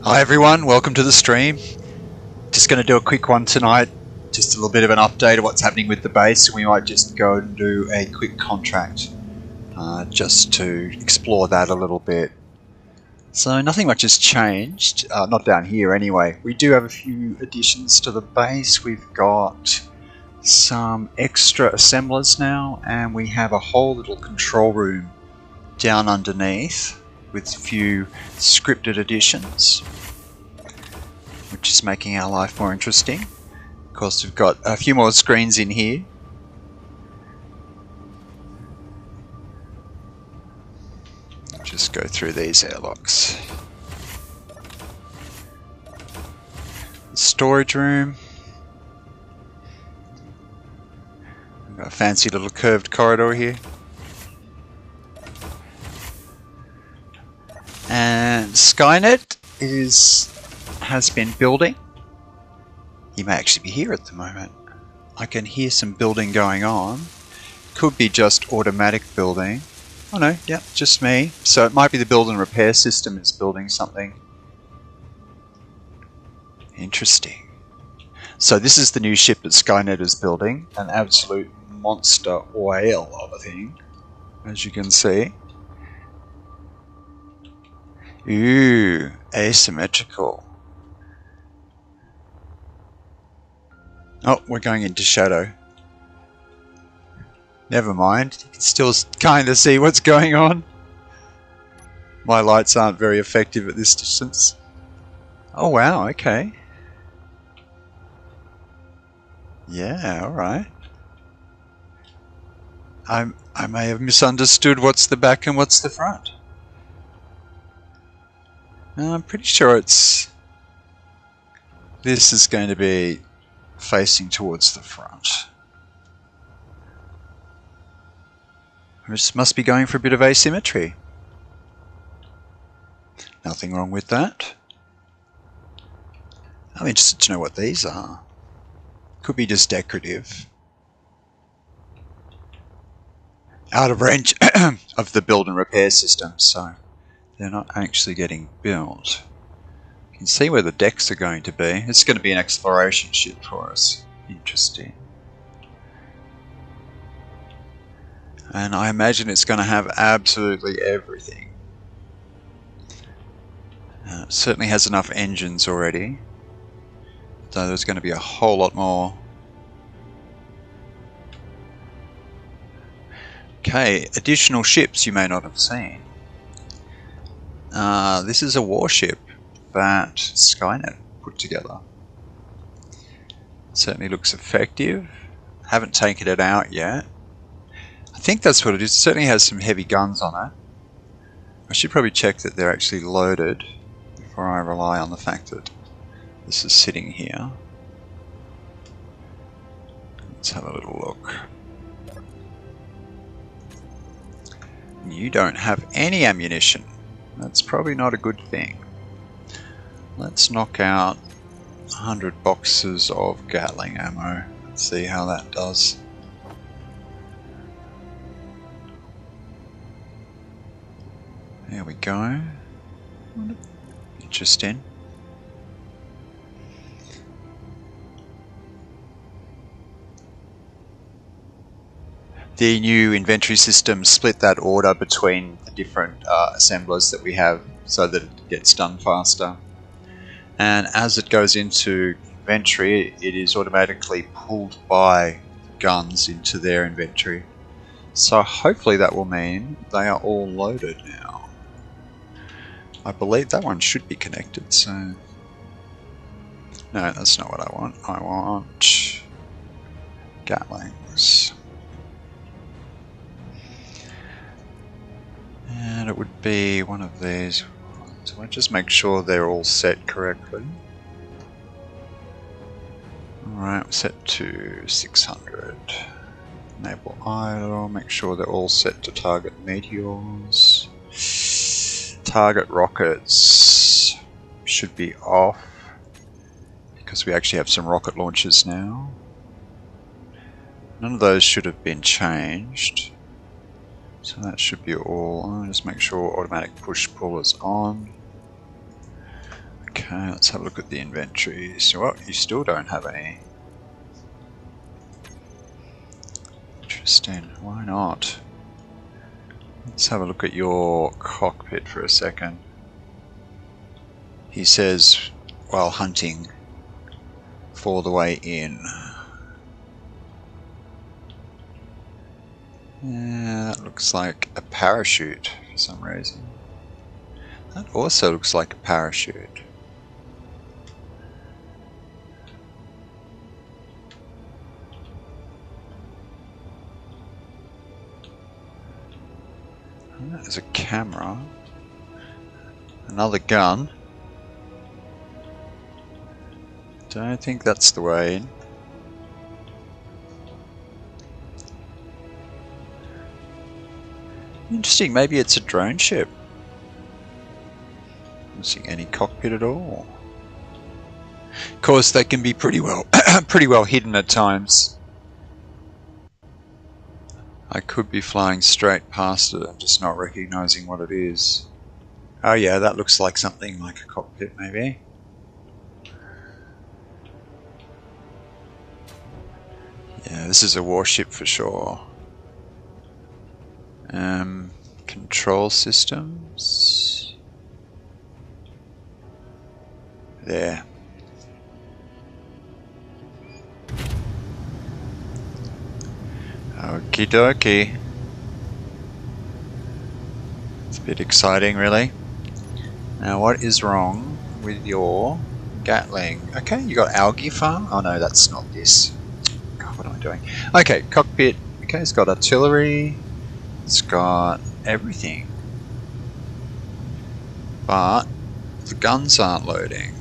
Hi everyone, welcome to the stream. Just going to do a quick one tonight, just a little bit of an update of what's happening with the base. We might just go and do a quick contract just to explore that a little bit. So nothing much has changed, not down here anyway. We do have a few additions to the base. We've got some extra assemblers now, and we have a whole little control room down underneath with a few scripted additions, which is making our life more interesting. Of course, we've got a few more screens in here. Just go through these airlocks. The storage room. We've got a fancy little curved corridor here. And Skynet has been building. He may actually be here at the moment. I can hear some building going on. Could be just automatic building. Oh no, yeah, just me. So it might be the build and repair system is building something. Interesting. So this is the new ship that Skynet is building. An absolute monster whale of a thing, as you can see. Ooh, asymmetrical. Oh, we're going into shadow. Never mind, you can still kind of see what's going on. My lights aren't very effective at this distance. Oh wow, okay. Yeah, alright. I may have misunderstood what's the back and what's the front. I'm pretty sure this is going to be facing towards the front. This must be going for a bit of asymmetry. Nothing wrong with that. I'm interested to know what these are. Could be just decorative. Out of range of the build and repair system, so they're not actually getting built. You can see where the decks are going to be. It's going to be an exploration ship for us. Interesting. And I imagine it's going to have absolutely everything. It certainly has enough engines already. So there's going to be a whole lot more. Okay, additional ships you may not have seen. This is a warship that Skynet put together. Certainly looks effective. Haven't taken it out yet. I think that's what it is. It certainly has some heavy guns on it. I should probably check that they're actually loaded before I rely on the fact that this is sitting here. Let's have a little look. You don't have any ammunition. That's probably not a good thing. Let's knock out 100 boxes of Gatling ammo. Let's see how that does. There we go. Interesting. The new inventory system split that order between the different assemblers that we have so that it gets done faster. And as it goes into inventory, it is automatically pulled by guns into their inventory. So hopefully that will mean they are all loaded now. I believe that one should be connected, so... No, that's not what I want. I want Gatlings. And it would be one of these. So I just make sure they're all set correctly. Alright, set to 600. Enable idle, make sure they're all set to target meteors. Target rockets should be off because we actually have some rocket launchers now. None of those should have been changed. So that should be all. I'll just make sure automatic push pull is on. Okay. Okay, let's have a look at the inventory. So what? You still don't have any. Interesting. Why not? Let's have a look at your cockpit for a second. He says, while hunting for the way in. Yeah, that looks like a parachute for some reason. That also looks like a parachute. There's a camera. Another gun. Don't think that's the way in. Interesting, maybe it's a drone ship. Don't see any cockpit at all. Of course, they can be pretty well hidden at times. I could be flying straight past it and just not recognizing what it is. Oh yeah, that looks like something like a cockpit maybe. Yeah, this is a warship for sure. Control systems. There. Okie dokie. It's a bit exciting, really. Now, what is wrong with your Gatling? Okay, you got algae farm. Oh no, that's not this. God, what am I doing? Okay, cockpit. Okay, it's got artillery. It's got everything. But the guns aren't loading.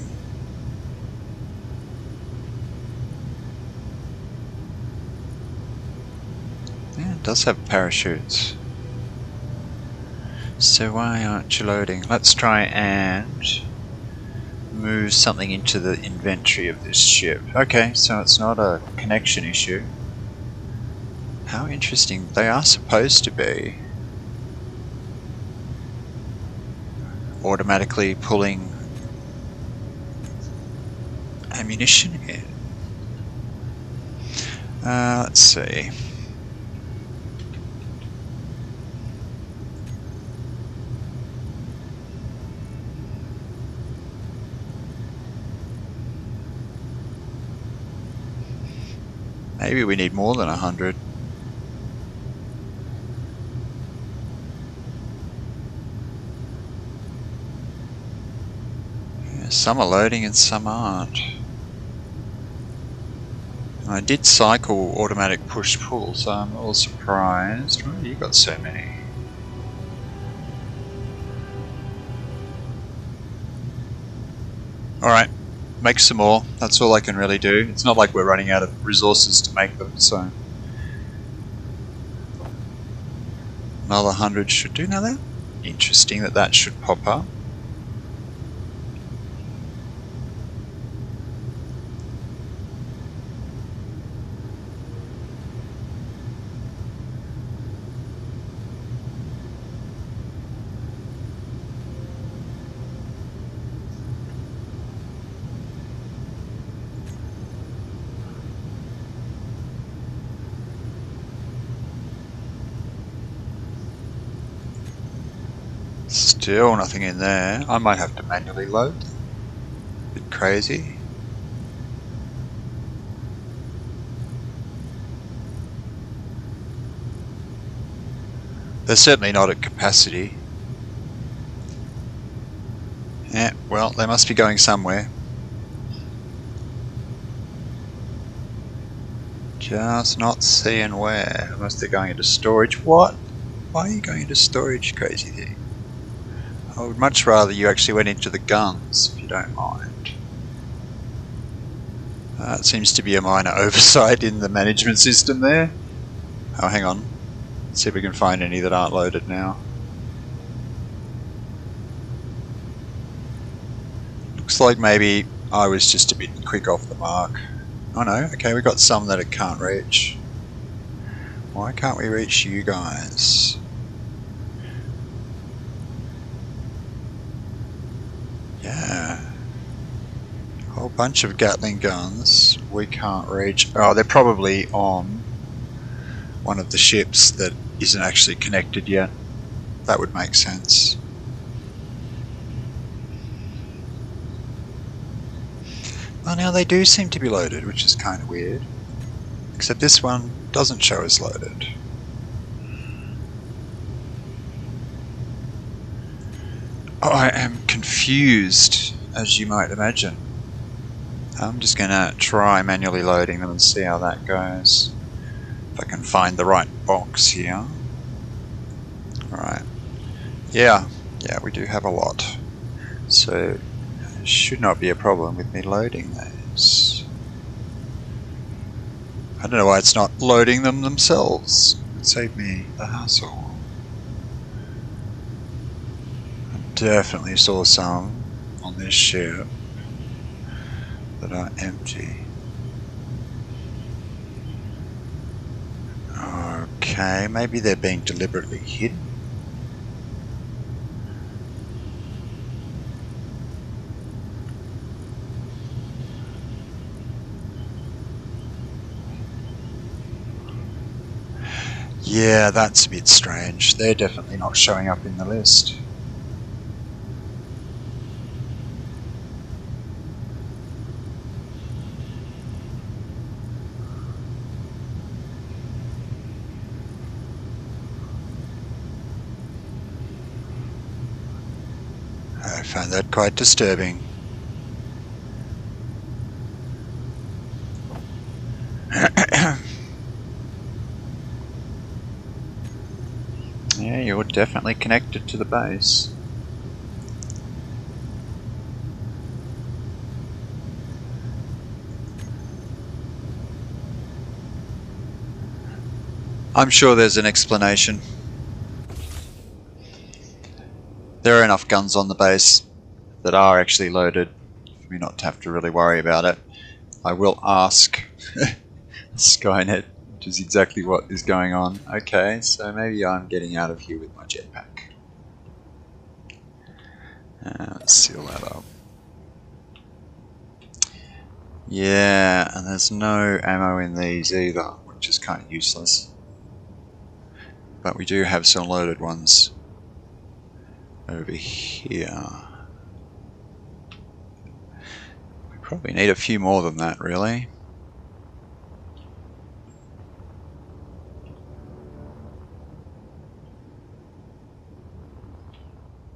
Yeah, it does have parachutes. So why aren't you loading? Let's try and move something into the inventory of this ship. Okay, so it's not a connection issue. How interesting. They are supposed to be automatically pulling ammunition in. Let's see. Maybe we need more than 100. Yeah, some are loading and some aren't. And I did cycle automatic push-pull, so I'm a little surprised. Why have you got so many? Alright, make some more. That's all I can really do. It's not like we're running out of resources to make them, so... Another 100 should do. Now that interesting that that should pop up. Still nothing in there. I might have to manually load. Bit crazy. They're certainly not at capacity. Yeah, well, they must be going somewhere. Just not seeing where. Unless they're going into storage. What? Why are you going into storage, crazy thing? I would much rather you actually went into the guns, if you don't mind. It seems to be a minor oversight in the management system there. Oh, hang on. Let's see if we can find any that aren't loaded now. Looks like maybe I was just a bit quick off the mark. Oh no, okay, we got some that it can't reach. Why can't we reach you guys? Yeah. bunch of Gatling guns we can't reach. Oh, they're probably on one of the ships that isn't actually connected yet. That would make sense. Well, now they do seem to be loaded, which is kind of weird. Except this one doesn't show as loaded. I am confused, as you might imagine. I'm just going to try manually loading them and see how that goes. If I can find the right box here. Alright. Yeah, we do have a lot. So, it should not be a problem with me loading those. I don't know why it's not loading them themselves. It would save me the hassle. Definitely saw some on this ship that are empty. Okay, maybe they're being deliberately hidden. Yeah, that's a bit strange. They're definitely not showing up in the list. I found that quite disturbing. Yeah, you're definitely connected to the base. I'm sure there's an explanation. There are enough guns on the base that are actually loaded for me not to have to really worry about it. I will ask Skynet, which is exactly what is going on. Okay, so maybe I'm getting out of here with my jetpack. Let's seal that up. Yeah, and there's no ammo in these either, which is kind of useless. But we do have some loaded ones over here. We probably need a few more than that, really.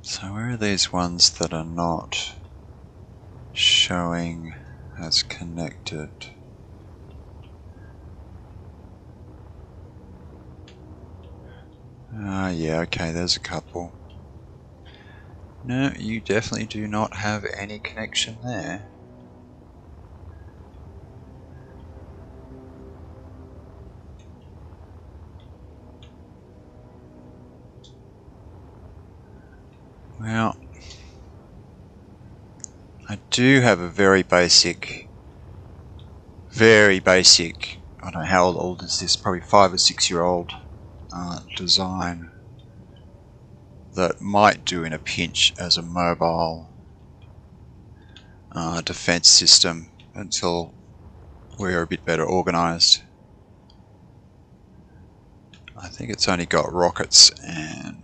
So where are these ones that are not showing as connected? Yeah, okay, there's a couple. No, you definitely do not have any connection there. Well, I do have a very basic, I don't know how old is this, probably 5 or 6 year old design that might do in a pinch as a mobile defense system until we're a bit better organized. I think it's only got rockets and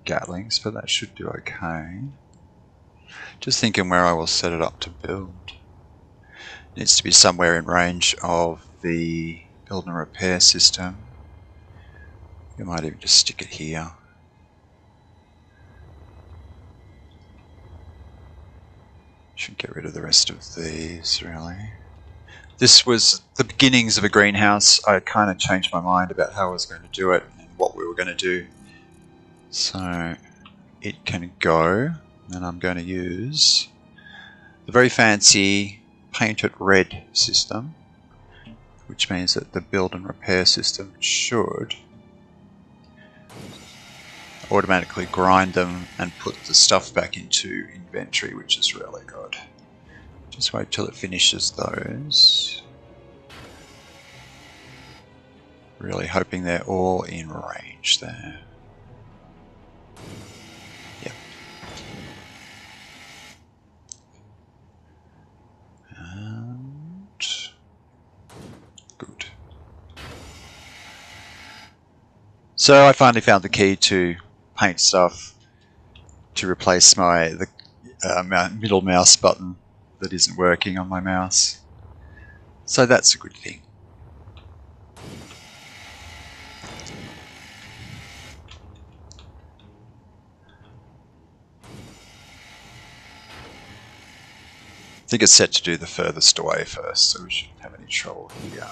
Gatlings, but that should do okay. Just thinking where I will set it up to build. It needs to be somewhere in range of the build and repair system. You might even just stick it here. Should get rid of the rest of these, really. This was the beginnings of a greenhouse. I kind of changed my mind about how I was going to do it and what we were going to do. So it can go, and I'm going to use the very fancy paint it red system, which means that the build and repair system should automatically grind them and put the stuff back into inventory, which is really good. Just wait till it finishes those. Really hoping they're all in range there. Yep. So I finally found the key to paint stuff to replace the middle mouse button that isn't working on my mouse. So that's a good thing. I think it's set to do the furthest away first, so we shouldn't have any trouble here.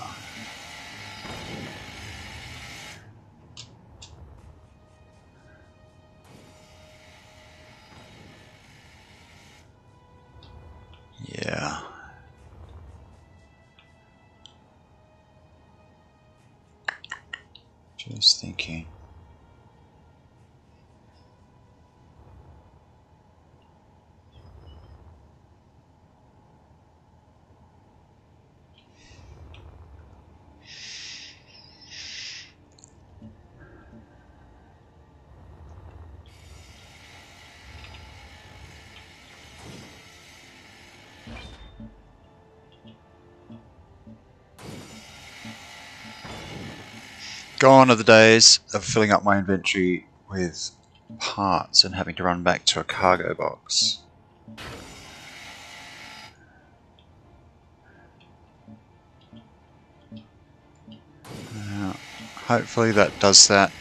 Yeah. Just thinking. Gone are the days of filling up my inventory with parts and having to run back to a cargo box. Hopefully that does that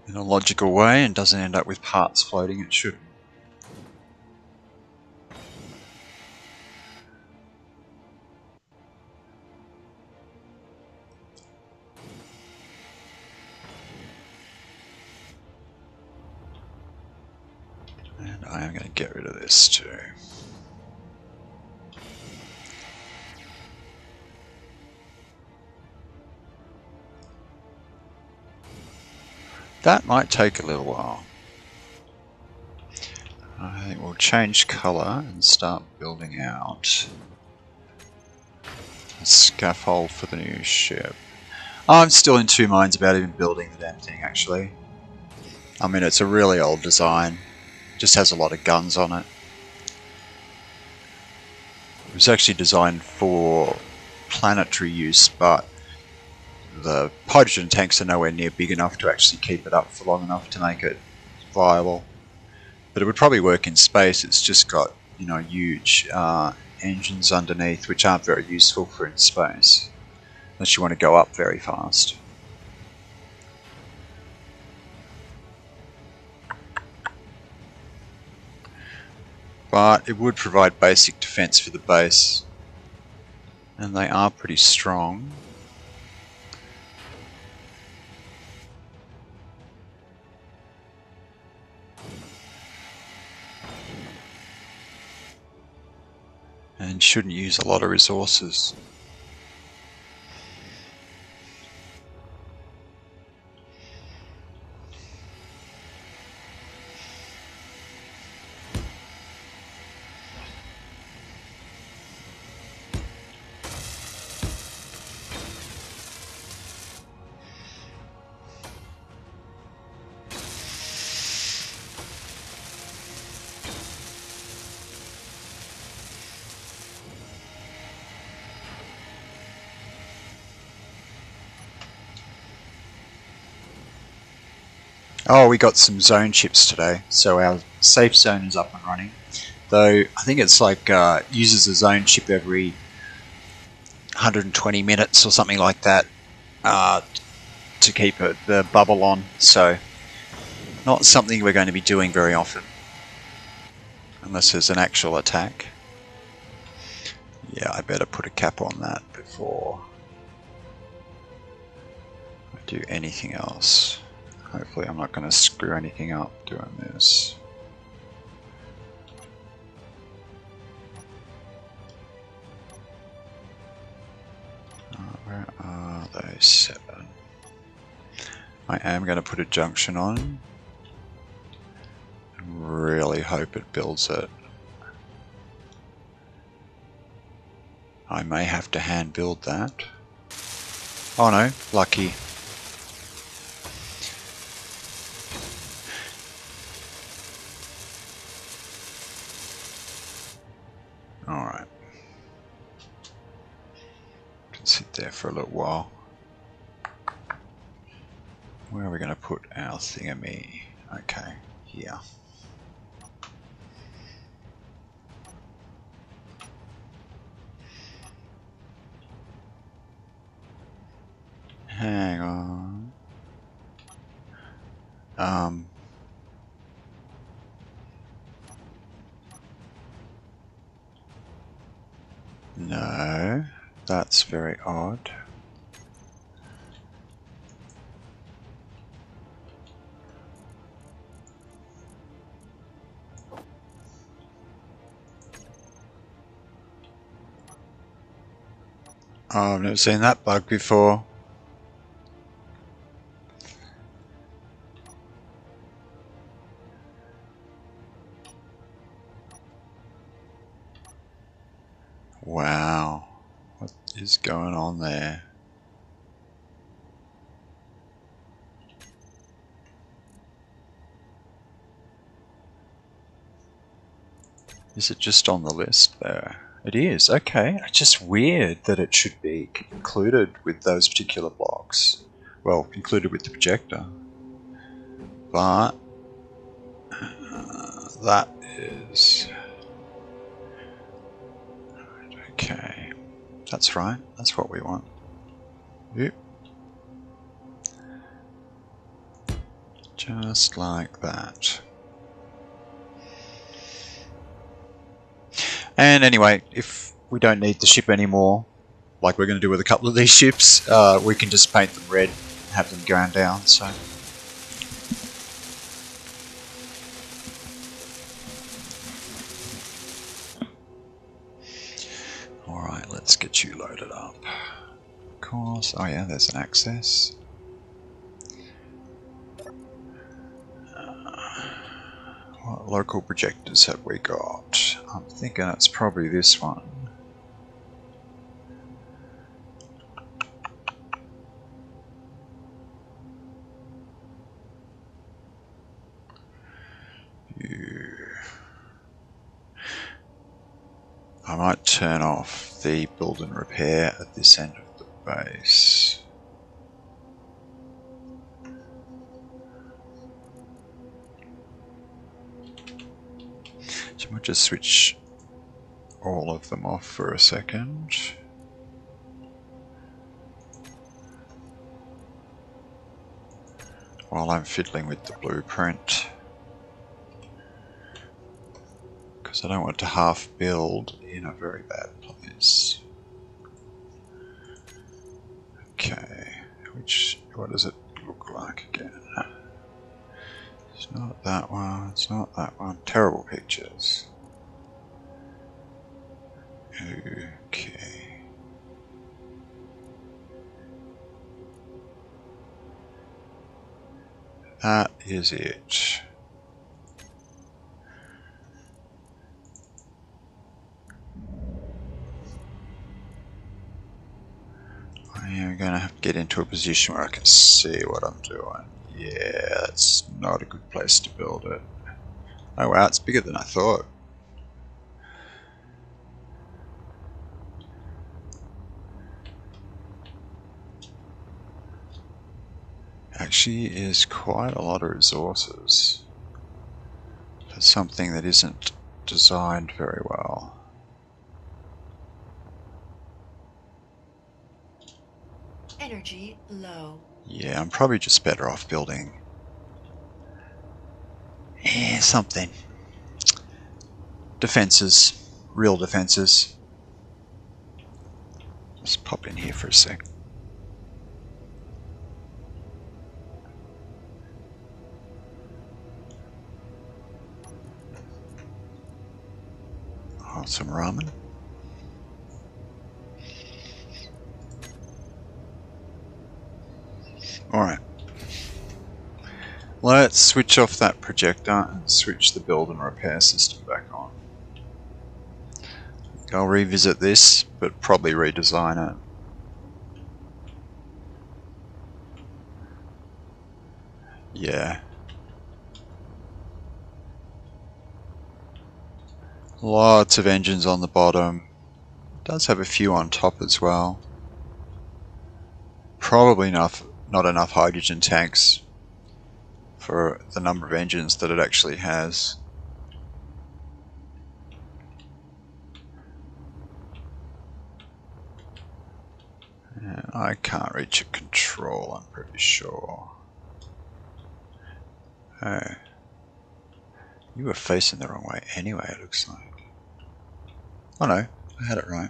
in a logical way and doesn't end up with parts floating. It shouldn't. And I am going to get rid of this too. That might take a little while. I think we'll change colour and start building out a scaffold for the new ship. I'm still in two minds about even building the damn thing, actually. I mean, it's a really old design. Just has a lot of guns on it. It was actually designed for planetary use, but the hydrogen tanks are nowhere near big enough to actually keep it up for long enough to make it viable. But it would probably work in space. It's just got, you know, huge engines underneath, which aren't very useful for in space, unless you want to go up very fast. But it would provide basic defense for the base, and they are pretty strong. And shouldn't use a lot of resources. Oh, we got some zone chips today, so our safe zone is up and running. Though I think it's like uses a zone chip every 120 minutes or something like that to keep the bubble on. So not something we're going to be doing very often, unless there's an actual attack. Yeah, I better put a cap on that before I do anything else. Hopefully I'm not going to screw anything up doing this. Where are those 7? I am going to put a junction on. And really hope it builds it. I may have to hand build that. Oh no, lucky. Alright. Can sit there for a little while. Where are we going to put our thingamy? Okay, here. Hang on. No, that's very odd. Oh, I've never seen that bug before. Wow, what is going on there? Is it just on the list there? It is, okay. It's just weird that it should be included with those particular blocks. Well, included with the projector. But that is... Okay, that's right, that's what we want. Yep. Just like that. And anyway, if we don't need the ship anymore, like we're going to do with a couple of these ships, we can just paint them red and have them going down, so... Alright, let's get you loaded up. Of course, oh yeah, there's an access. What local projectors have we got? I'm thinking it's probably this one. I might turn off the build and repair at this end of the base. So I might just switch all of them off for a second. While I'm fiddling with the blueprint. Because I don't want to half build in a very bad place. Okay, what does it look like again? It's not that one, it's not that one. Terrible pictures. Okay. That is it. I am going to have to get into a position where I can see what I'm doing. Yeah, that's not a good place to build it. Oh wow, it's bigger than I thought. Actually is quite a lot of resources for something that isn't designed very well. Energy low. Yeah, I'm probably just better off building something. Defenses, real defenses. Let's pop in here for a sec. Oh, some ramen. Alright. Let's switch off that projector and switch the build and repair system back on. I'll revisit this, but probably redesign it. Yeah. Lots of engines on the bottom. It does have a few on top as well. Probably not enough hydrogen tanks for the number of engines that it actually has. And I can't reach a control, I'm pretty sure. Oh. You were facing the wrong way anyway, it looks like. Oh no, I had it right.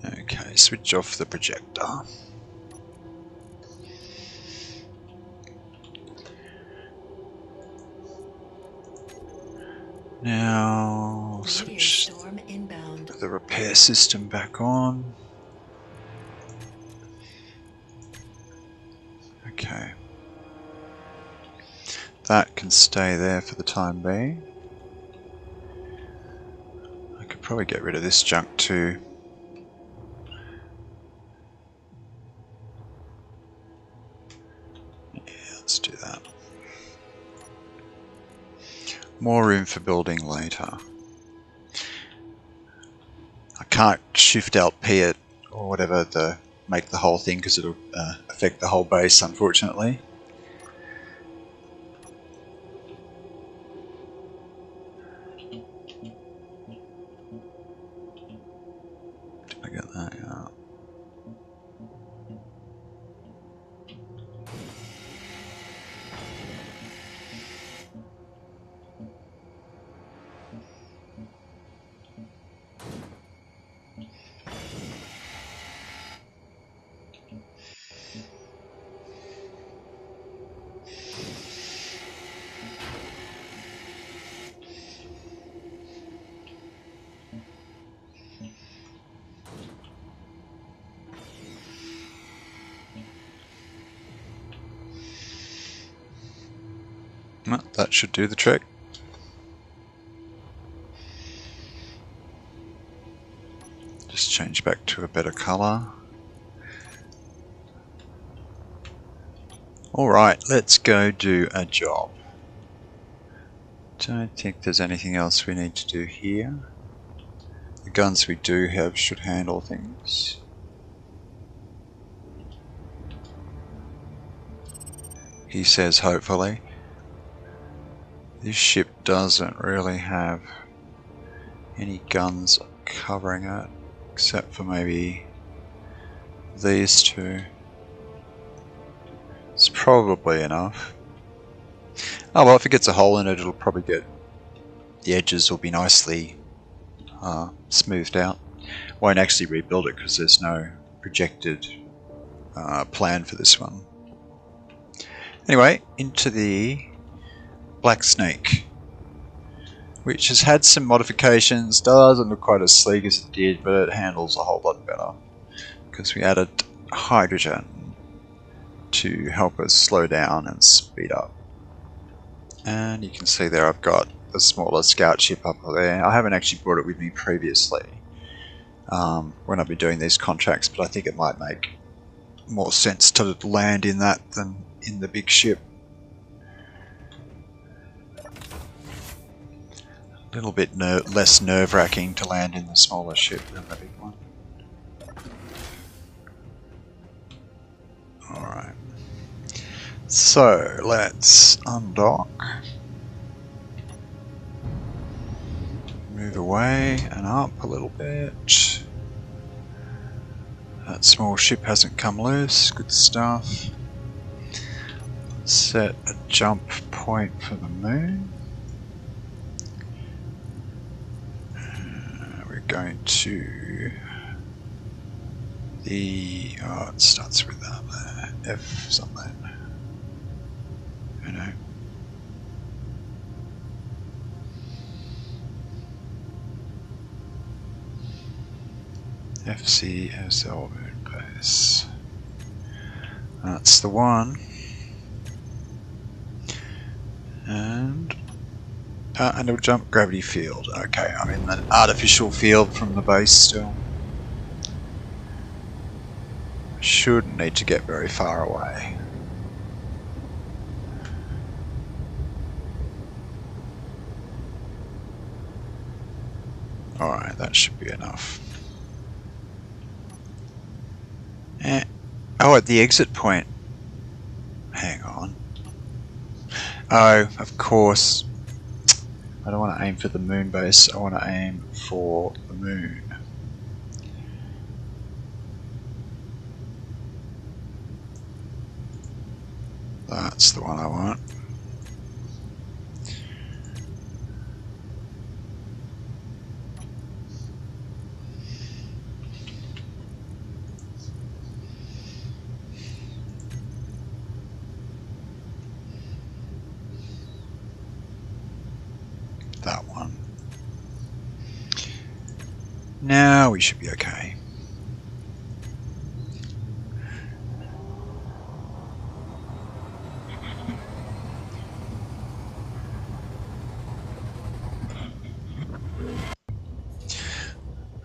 Okay, switch off the projector. Now switch storm inbound. the repair system back on. Okay. That can stay there for the time being. I could probably get rid of this junk too. Yeah, let's do that. More room for building later. I can't shift alt P it or whatever to make the whole thing because it'll affect the whole base, unfortunately. Did I get that? Yeah. Well, that should do the trick. Just change back to a better colour. Alright, let's go do a job. Don't think there's anything else we need to do here. The guns we do have should handle things. He says hopefully. This ship doesn't really have any guns covering it, except for maybe these two. It's probably enough. Oh well, if it gets a hole in it, it'll probably get... the edges will be nicely smoothed out. Won't actually rebuild it because there's no projected plan for this one. Anyway, into the Black Snake, which has had some modifications. Doesn't look quite as sleek as it did, but it handles a whole lot better because we added hydrogen to help us slow down and speed up. And you can see there I've got a smaller scout ship up there. I haven't actually brought it with me previously when I've been doing these contracts, but I think it might make more sense to land in that than in the big ship. A little bit less nerve-wracking to land in the smaller ship than the big one. Alright. So, let's undock. Move away and up a little bit. That small ship hasn't come loose. Good stuff. Set a jump point for the moon. We're going to the... oh, it starts with that F something. You know. FCSL moon base. That's the one. And it'll jump gravity field. Okay, I'm in the artificial field from the base still. Shouldn't need to get very far away. Alright, that should be enough. Oh, at the exit point. hang on. Oh, of course. I don't want to aim for the moon base, I want to aim for the moon. That's the one I want. That one. Now we should be okay.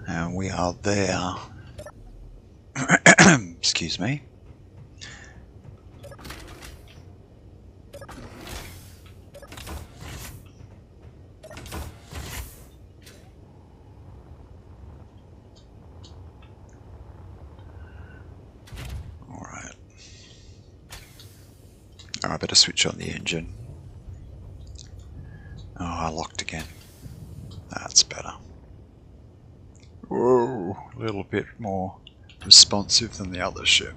And we are there. Excuse me. Alright. Oh, I better switch on the engine. Oh, I locked again. That's better. Whoa, a little bit more responsive than the other ship.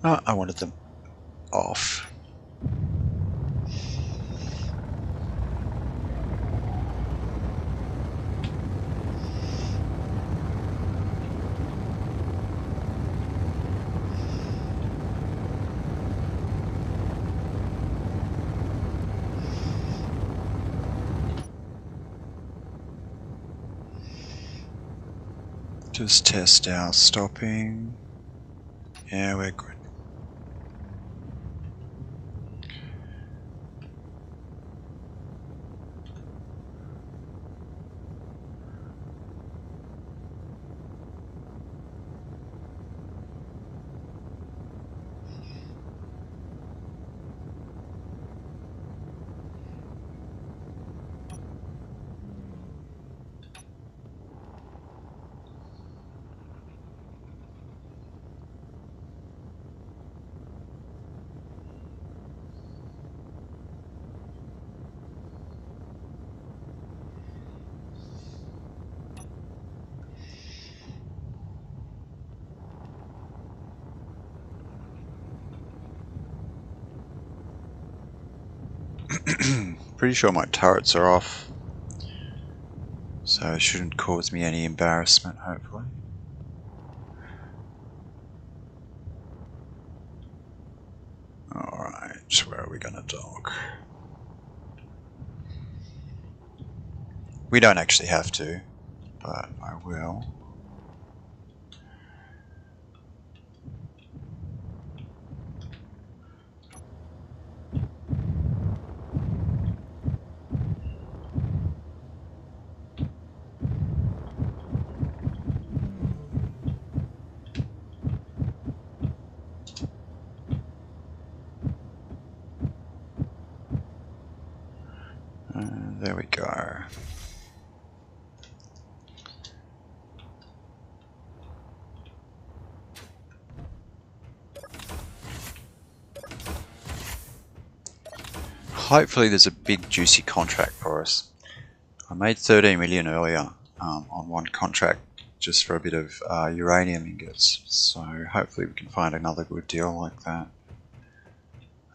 Oh, I wanted them off. Just test our stopping. Yeah, we're good. Pretty sure my turrets are off, so it shouldn't cause me any embarrassment, hopefully. Alright, where are we gonna dock? We don't actually have to, but I will. There we go. Hopefully there's a big juicy contract for us. I made 13 million earlier on one contract just for a bit of uranium ingots, so hopefully we can find another good deal like that.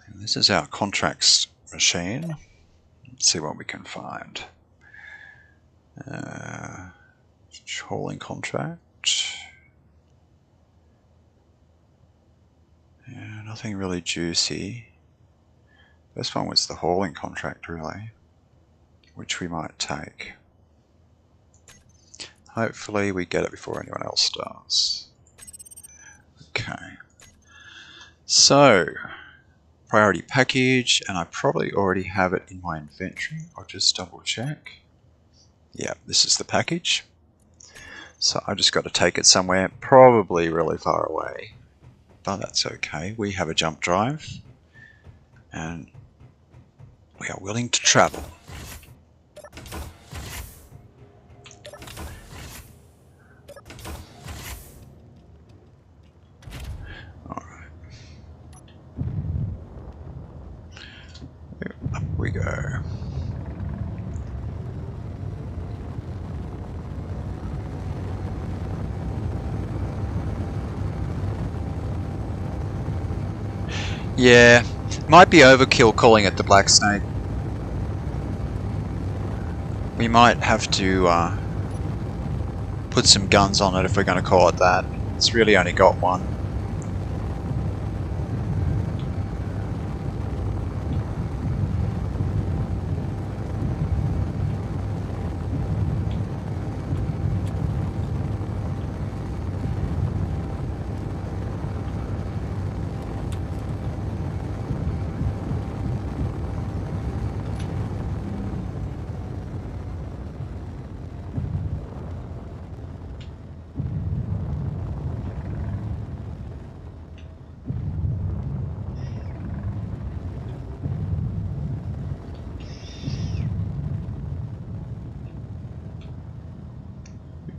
And this is our contracts machine. Let's see what we can find. Hauling contract. Yeah, nothing really juicy. This one was the hauling contract, really, which we might take. Hopefully we get it before anyone else does. Okay. So, priority package, and I probably already have it in my inventory. I'll just double check. Yeah, this is the package. So I just got to take it somewhere, probably really far away, but that's okay. We have a jump drive, and we are willing to travel. Yeah, might be overkill calling it the Black Snake. We might have to put some guns on it if we're going to call it that. It's really only got one.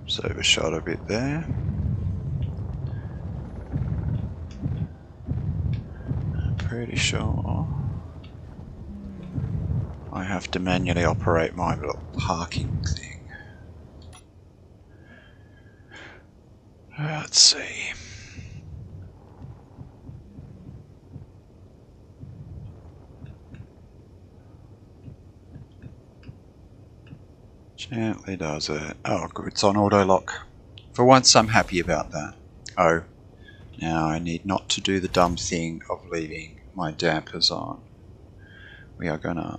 Oops, overshot a bit there. I'm pretty sure I have to manually operate my little parking thing. Let's see. Gently does it. Oh, good, it's on auto lock. For once I'm happy about that. Oh, now I need not to do the dumb thing of leaving my dampers on. We are gonna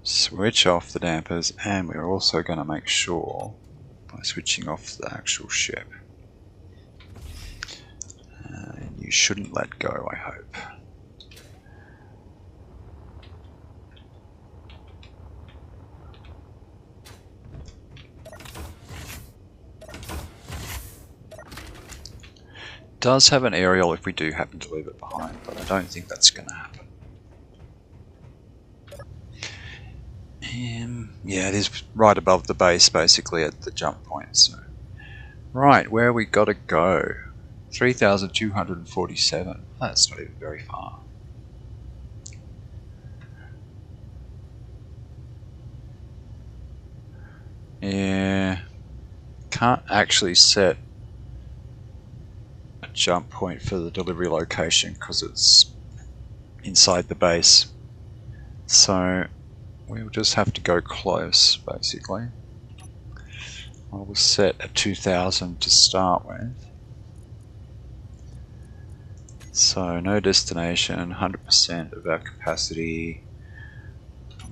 switch off the dampers, and we're also gonna make sure by switching off the actual ship. And you shouldn't let go, I hope. Does have an aerial if we do happen to leave it behind, but I don't think that's going to happen. Yeah, it is right above the base, basically at the jump point. So, right, where we got to go? 3,247. That's not even very far. Yeah, can't actually set a jump point for the delivery location because it's inside the base. So we'll just have to go close, basically. I will set a 2,000 to start with. So no destination, 100% of our capacity.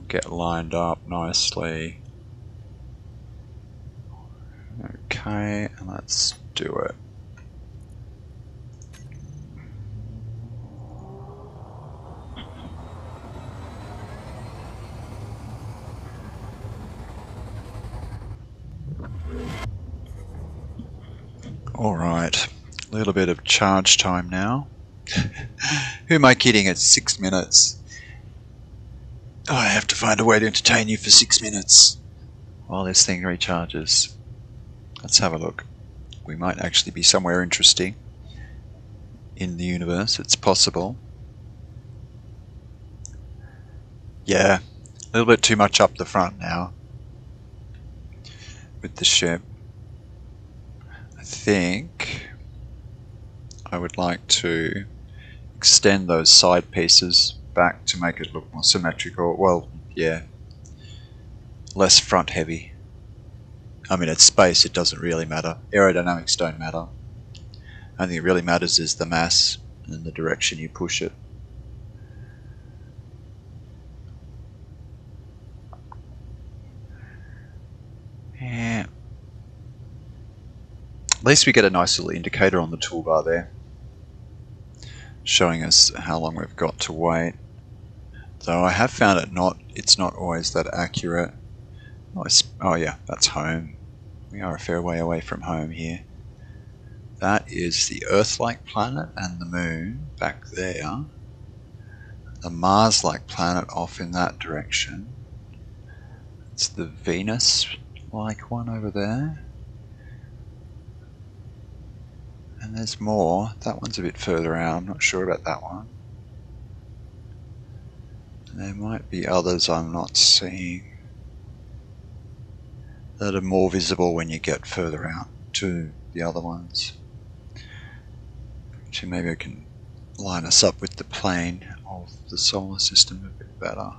Get lined up nicely. Okay, and let's do it. Alright, a little bit of charge time now. Who am I kidding? It's 6 minutes. Oh, I have to find a way to entertain you for 6 minutes while this thing recharges. Let's have a look. We might actually be somewhere interesting in the universe. It's possible. Yeah, a little bit too much up the front now with the ship. I think I would like to extend those side pieces back to make it look more symmetrical. Well, yeah, less front heavy. I mean, it's space, it doesn't really matter. Aerodynamics don't matter. Only thing that really matters is the mass and the direction you push it. Yeah. At least we get a nice little indicator on the toolbar there, showing us how long we've got to wait. Though I have found it's not always that accurate. Oh yeah, that's home. We are a fair way away from home here. That is the Earth-like planet and the Moon back there. The Mars-like planet off in that direction. It's the Venus-like one over there. And there's more. That one's a bit further out. I'm not sure about that one. There might be others I'm not seeing that are more visible when you get further out to the other ones. Actually, maybe I can line us up with the plane of the solar system a bit better.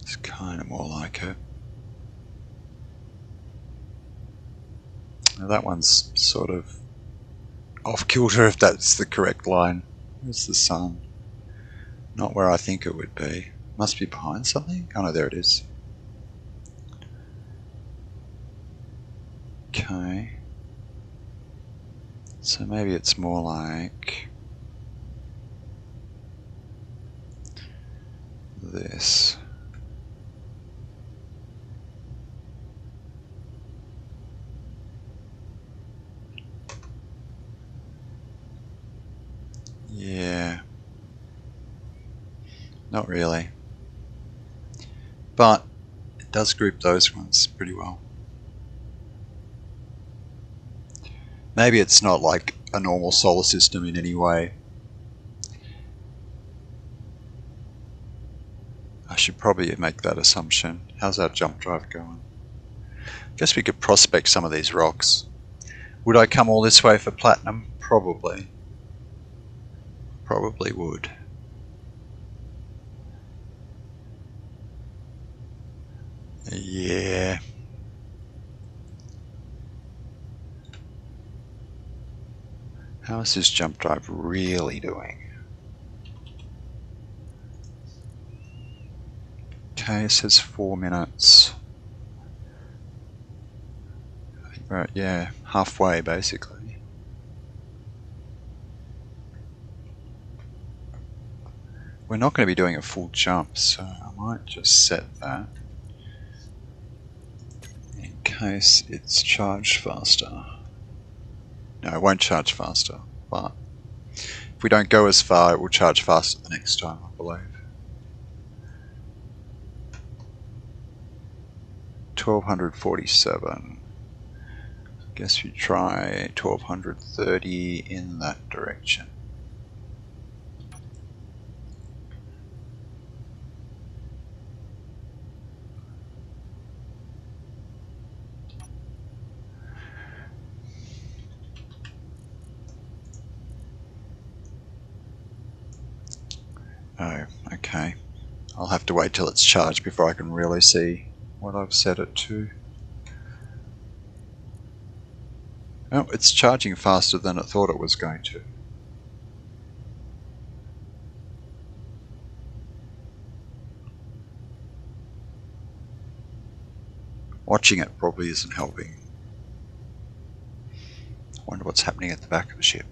It's kind of more like it. Now that one's sort of off kilter, if that's the correct line. Where's the sun? Not where I think it would be. Must be behind something? Oh no, there it is. Okay. So maybe it's more like this. Yeah. Not really. But it does group those ones pretty well. Maybe it's not like a normal solar system in any way. I should probably make that assumption. How's our jump drive going? Guess we could prospect some of these rocks. Would I come all this way for platinum? Probably. Probably would. Yeah. How is this jump drive really doing? Okay, it says 4 minutes. I think we're at, yeah, halfway basically. We're not going to be doing a full jump, so I might just set that in case it's charged faster. No, it won't charge faster, but if we don't go as far, it will charge faster the next time, I believe. 1247. Guess we try 1230 in that direction. Oh, okay. I'll have to wait till it's charged before I can really see what I've set it to. Oh, it's charging faster than it thought it was going to. Watching it probably isn't helping. I wonder what's happening at the back of the ship.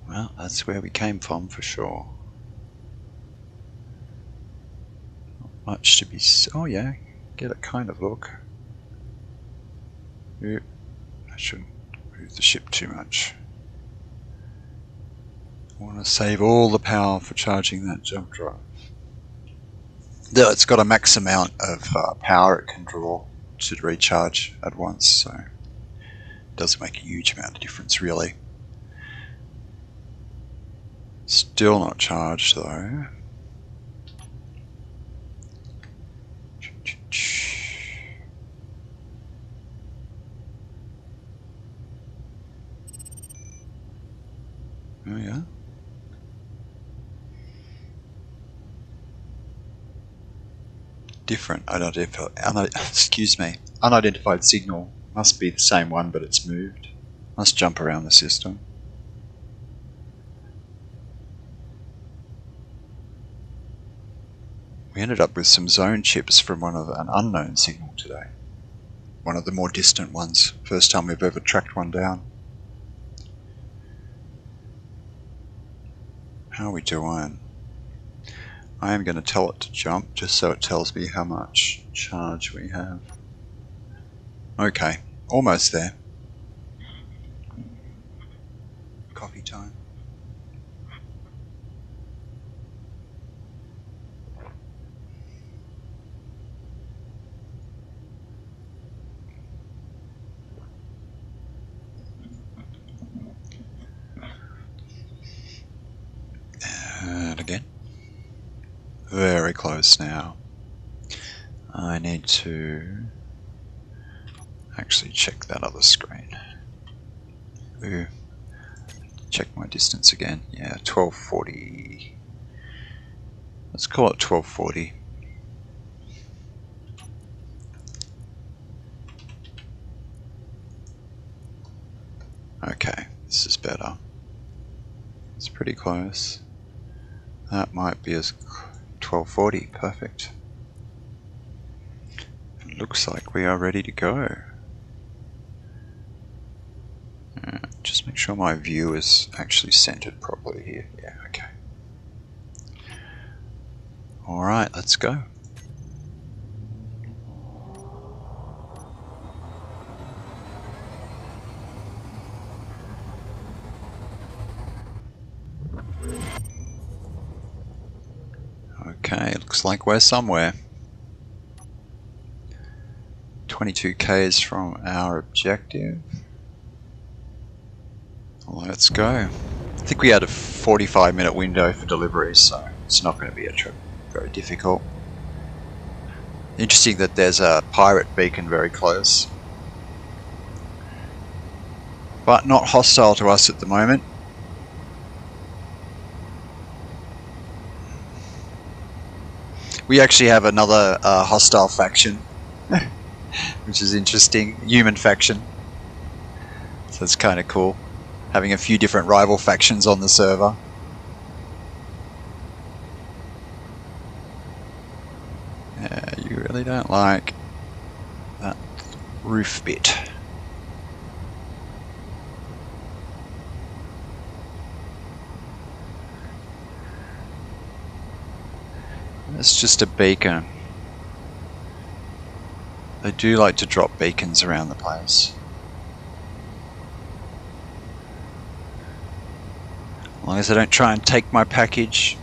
Well, that's where we came from for sure. Not much to be... Oh yeah, get a kind of look. Ooh, I shouldn't move the ship too much. I want to save all the power for charging that jump drive. Though it's got a max amount of power it can draw to recharge at once, so it doesn't make a huge amount of difference really. Still not charged though. Oh yeah. Different unidentified signal. Must be the same one, but it's moved. Must jump around the system. We ended up with some zone chips from an unknown signal today. One of the more distant ones. First time we've ever tracked one down. How are we doing? I am going to tell it to jump just so it tells me how much charge we have. Okay, almost there. Coffee time. And again. Very close now. I need to actually check that other screen. Ooh. Check my distance again. Yeah, 1240. Let's call it 1240. Okay, this is better. It's pretty close. That might be as 1240. Perfect. It looks like we are ready to go. Just make sure my view is actually centered properly here. Yeah, okay. Alright, let's go. Okay, looks like we're somewhere. 22 k's from our objective. Let's go. I think we had a 45-minute window for delivery, so it's not going to be a trip very difficult. Interesting that there's a pirate beacon very close, but not hostile to us at the moment. We actually have another hostile faction, which is interesting. Human faction. So it's kind of cool, having a few different rival factions on the server. Yeah, you really don't like that roof bit. It's just a beacon. They do like to drop beacons around the place. As long as they don't try and take my package.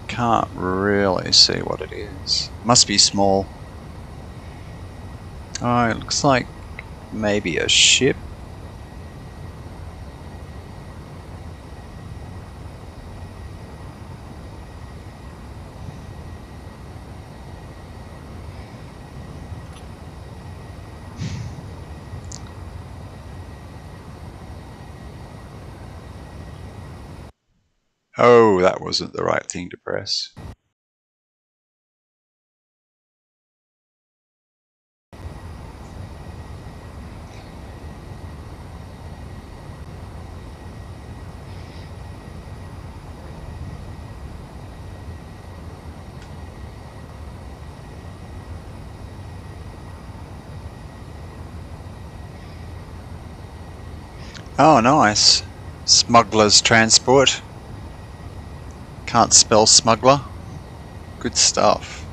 Can't really see what it is. Must be small. Oh, it looks like maybe a ship. Oh, that wasn't the right thing to press. Oh, nice. Smuggler's transport. Can't spell smuggler. Good stuff.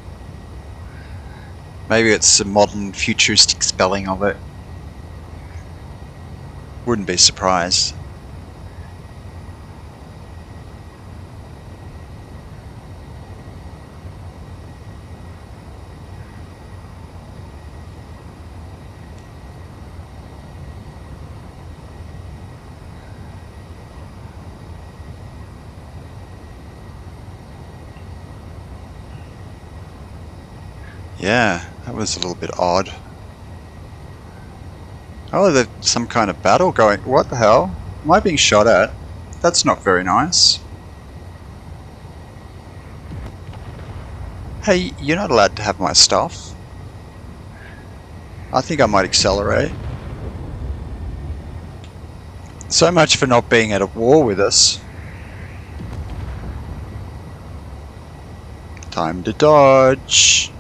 Maybe it's a modern futuristic spelling of it. Wouldn't be surprised. Yeah, that was a little bit odd. Oh, there's some kind of battle going. What the hell? Am I being shot at? That's not very nice. Hey, you're not allowed to have my stuff. I think I might accelerate. So much for not being at a war with us. Time to dodge.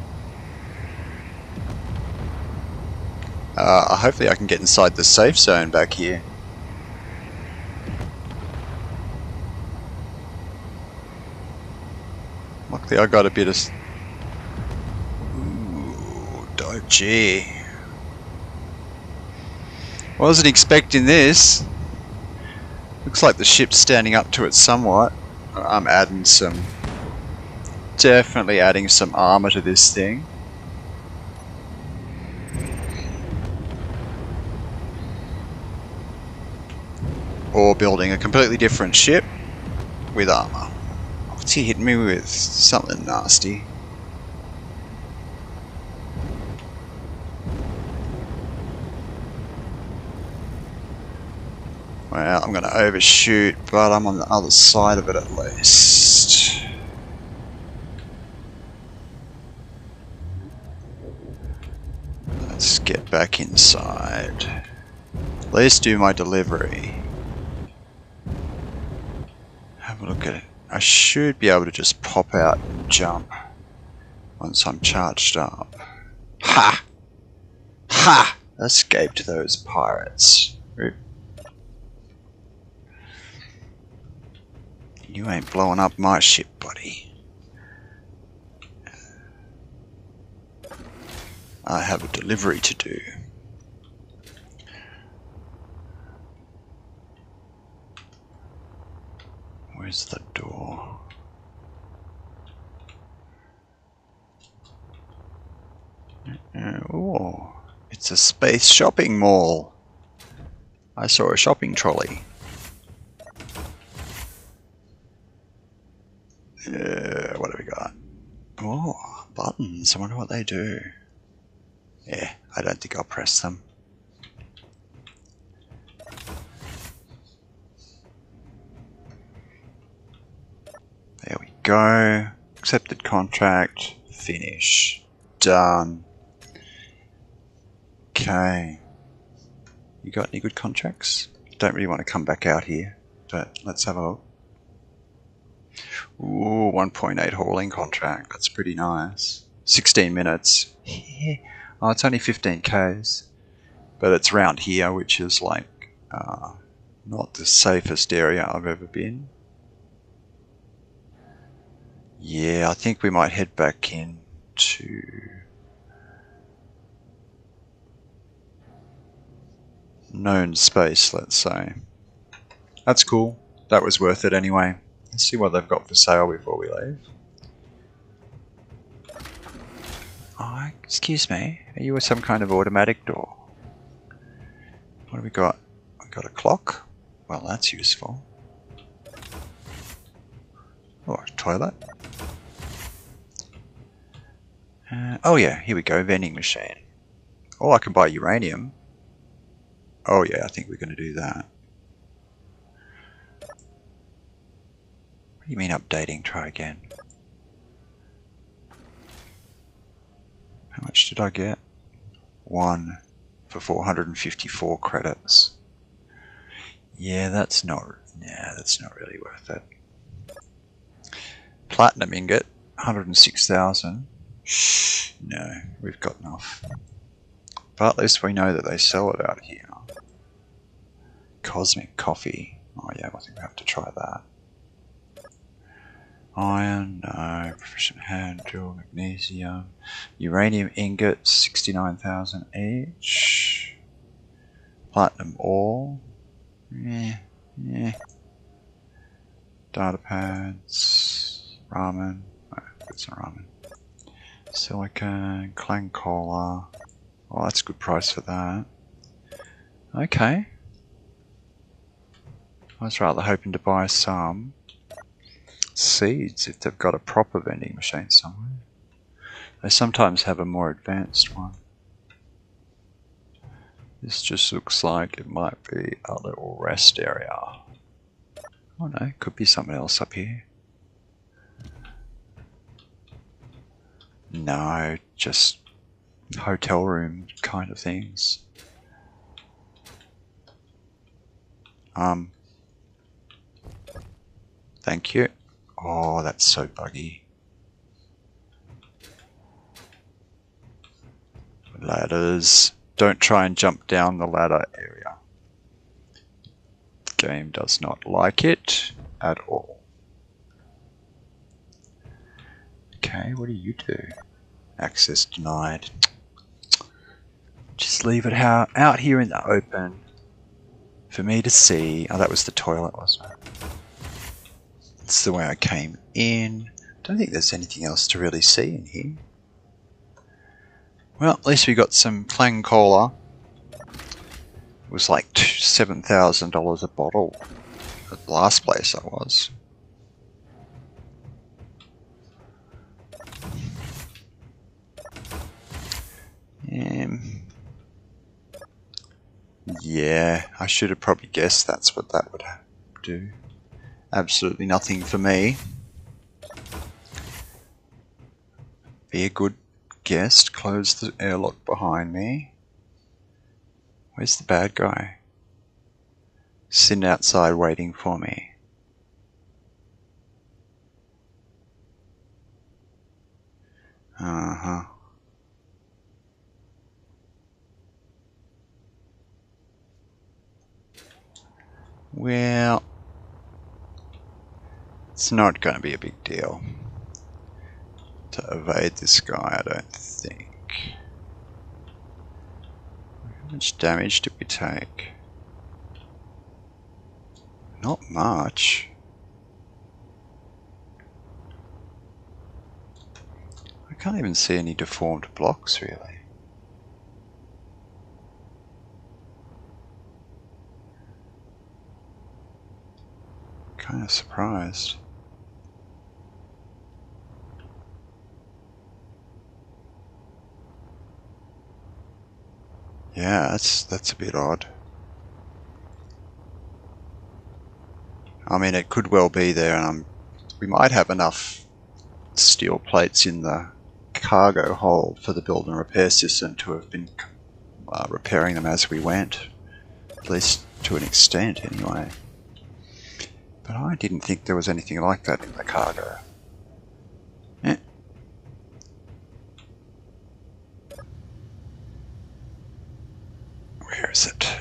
Hopefully I can get inside the safe zone back here. Luckily I got a bit of... Ooh, dodgy. Wasn't expecting this. Looks like the ship's standing up to it somewhat. I'm adding some... Definitely adding some armor to this thing. Or building a completely different ship with armor. What's he hitting me with? Something nasty. Well, I'm going to overshoot, but I'm on the other side of it at least. Let's get back inside. At least do my delivery. Have a look at it. I should be able to just pop out and jump once I'm charged up. Ha! Ha! Escaped those pirates. You ain't blowing up my ship, buddy. I have a delivery to do. Where's the door? Oh, it's a space shopping mall. I saw a shopping trolley. What have we got? Oh, buttons. I wonder what they do. Yeah, I don't think I'll press them. There we go. Accepted contract. Finish. Done. Okay. You got any good contracts? Don't really want to come back out here, but let's have a look. Ooh, 1.8 hauling contract. That's pretty nice. 16 minutes. Yeah. Oh, it's only 15 Ks. But it's round here, which is like not the safest area I've ever been. Yeah, I think we might head back into known space, let's say. That's cool. That was worth it anyway. Let's see what they've got for sale before we leave. Oh, excuse me. Are you some kind of automatic door? What have we got? We got a clock. Well, that's useful. Oh, a toilet. Oh yeah, here we go. Vending machine. Oh, I can buy uranium. Oh yeah, I think we're going to do that. What do you mean updating? Try again. How much did I get? 1 for 454 credits. Yeah, that's not really worth it. Platinum ingot, 106,000. No, we've got enough. But at least we know that they sell it out here. Cosmic coffee. Oh yeah, I think we have to try that. Iron, no. Proficient hand, drill, magnesium. Uranium ingots, 69,000 each. Platinum ore. Yeah. Data pads. Ramen. No, it's not ramen. Silicon, clang cola. Oh, that's a good price for that. Okay. I was rather hoping to buy some seeds if they've got a proper vending machine somewhere. They sometimes have a more advanced one. This just looks like it might be a little rest area. Oh no, could be something else up here. No, just hotel room kind of things. Thank you. Oh, that's so buggy. Ladders. Don't try and jump down the ladder area. The game does not like it at all. Okay, what do you do? Access denied. Just leave it out here in the open. for me to see. Oh, that was the toilet, wasn't it? It's the way I came in. Don't think there's anything else to really see in here. Well, at least we got some Clang Cola. It was like $7,000 a bottle at the last place I was. Yeah, I should have probably guessed that's what that would do. Absolutely nothing for me. Be a good guest. Close the airlock behind me. Where's the bad guy? Sitting outside waiting for me. Uh-huh. Well, it's not going to be a big deal to evade this guy, I don't think. How much damage did we take? Not much. I can't even see any deformed blocks, really. Kind of surprised. Yeah, that's a bit odd. I mean, it could well be there, and we might have enough steel plates in the cargo hold for the build and repair system to have been repairing them as we went, at least to an extent anyway. But I didn't think there was anything like that in the cargo. Where is it?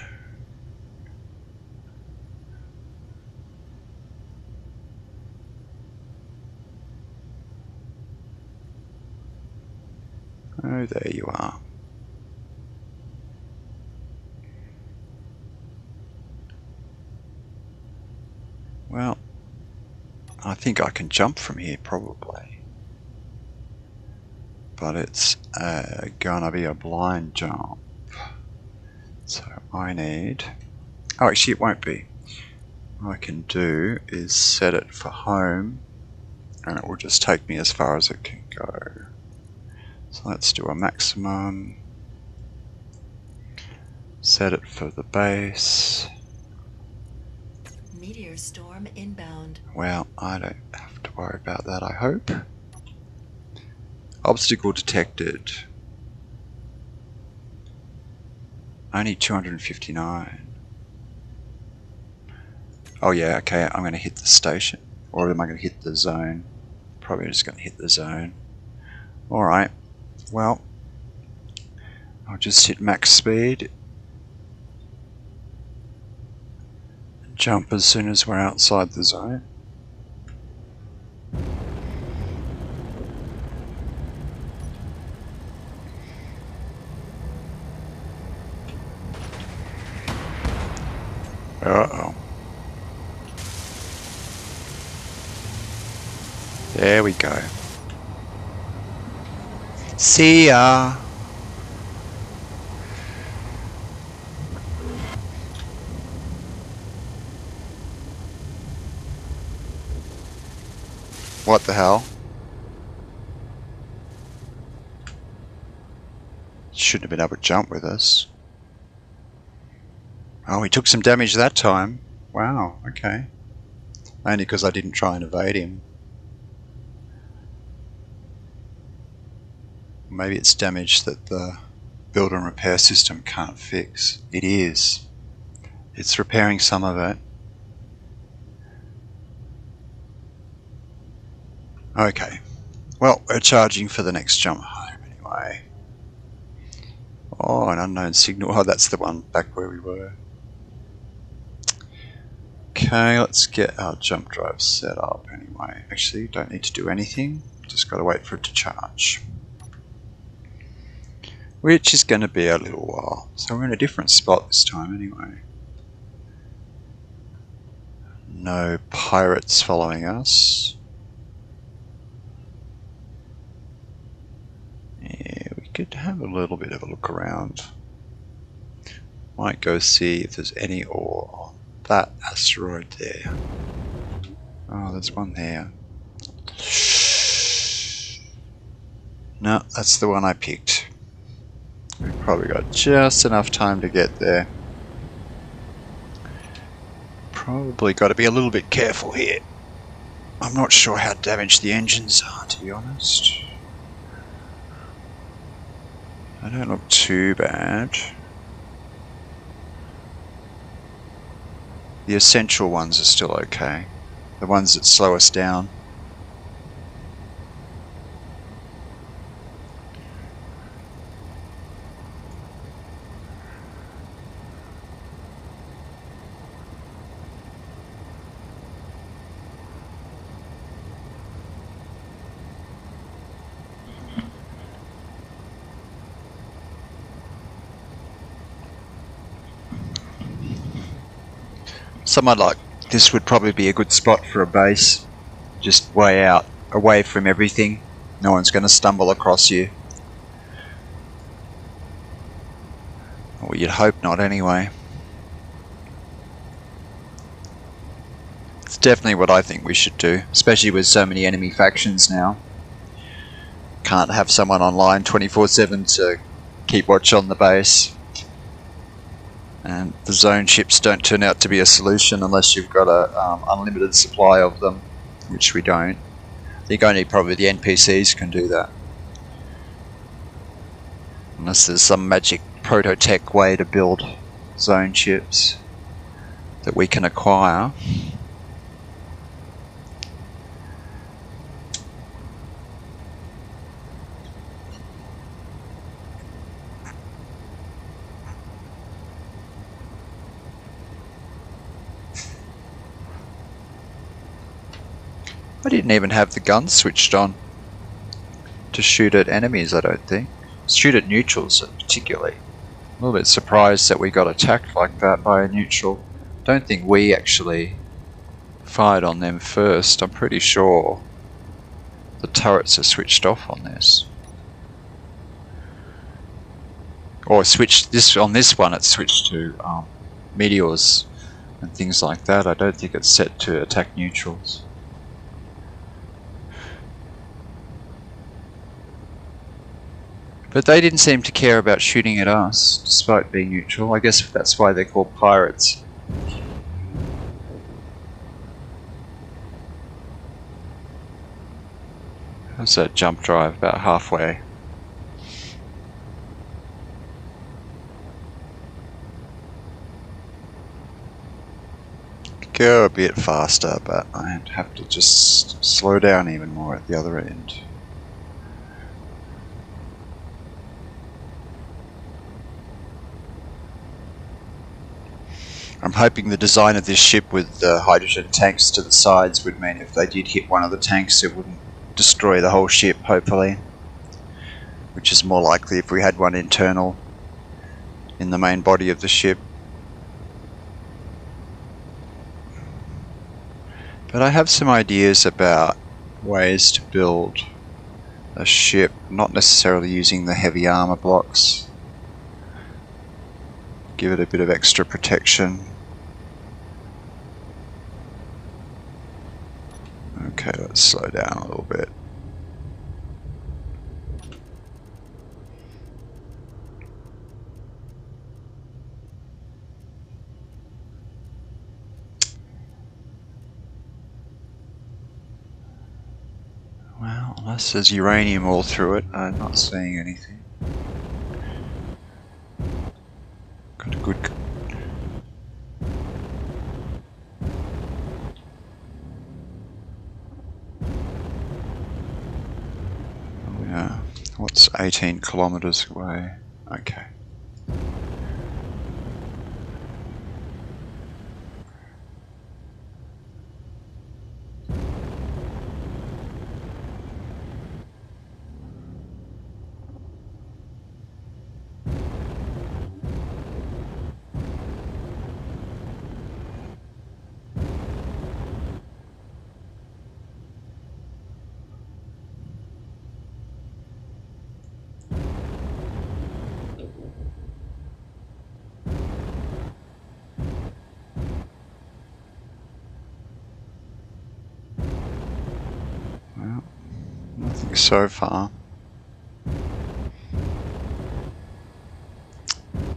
Oh, there you are. Well, I think I can jump from here probably. But it's gonna be a blind jump. So I need... Oh, actually it won't be. What I can do is set it for home, and it will just take me as far as it can go. So let's do a maximum. Set it for the base. Meteor storm inbound. Well, I don't have to worry about that, I hope. Obstacle detected. Only 259. Oh yeah, okay, I'm going to hit the station. Or am I going to hit the zone? Probably just going to hit the zone. Alright, well, I'll just hit max speed. Jump as soon as we're outside the zone. Uh-oh. There we go. See ya! What the hell? Shouldn't have been able to jump with us. Oh, he took some damage that time. Wow, okay. Only because I didn't try and evade him. Maybe it's damage that the build and repair system can't fix. It is. It's repairing some of it. Okay. Well, we're charging for the next jump home anyway. Oh, an unknown signal. Oh, that's the one back where we were. Okay, let's get our jump drive set up anyway. Actually, don't need to do anything. Just got to wait for it to charge. Which is going to be a little while. So we're in a different spot this time anyway. No pirates following us. Yeah, we could have a little bit of a look around. Might go see if there's any ore on that asteroid there. Oh, there's one there. No, that's the one I picked. We've probably got just enough time to get there. Probably got to be a little bit careful here. I'm not sure how damaged the engines are, to be honest. They don't look too bad. The essential ones are still okay. The ones that slow us down. Somewhere like this would probably be a good spot for a base. Just way out, away from everything. No one's going to stumble across you. Well, you'd hope not anyway. It's definitely what I think we should do, especially with so many enemy factions now. Can't have someone online 24/7 to keep watch on the base. And the zone ships don't turn out to be a solution unless you've got a unlimited supply of them, which we don't. I think only probably the NPCs can do that. Unless there's some magic proto-tech way to build zone ships that we can acquire. I didn't even have the gun switched on to shoot at enemies, I don't think. Shoot at neutrals particularly. A little bit surprised that we got attacked like that by a neutral. Don't think we actually fired on them first. I'm pretty sure the turrets are switched off on this. Or switched this on this one, it's switched to meteors and things like that. I don't think it's set to attack neutrals. But they didn't seem to care about shooting at us, despite being neutral. I guess that's why they're called pirates. How's that jump drive? About halfway. Go a bit faster, but I'd have to just slow down even more at the other end. I'm hoping the design of this ship with the hydrogen tanks to the sides would mean if they did hit one of the tanks it wouldn't destroy the whole ship, hopefully. Which is more likely if we had one internal in the main body of the ship. But I have some ideas about ways to build a ship, not necessarily using the heavy armor blocks. Give it a bit of extra protection. Okay, let's slow down a little bit. Well, unless there's uranium all through it, I'm not seeing anything. Got a good... Oh yeah, what's 18 kilometers away? Okay. so far.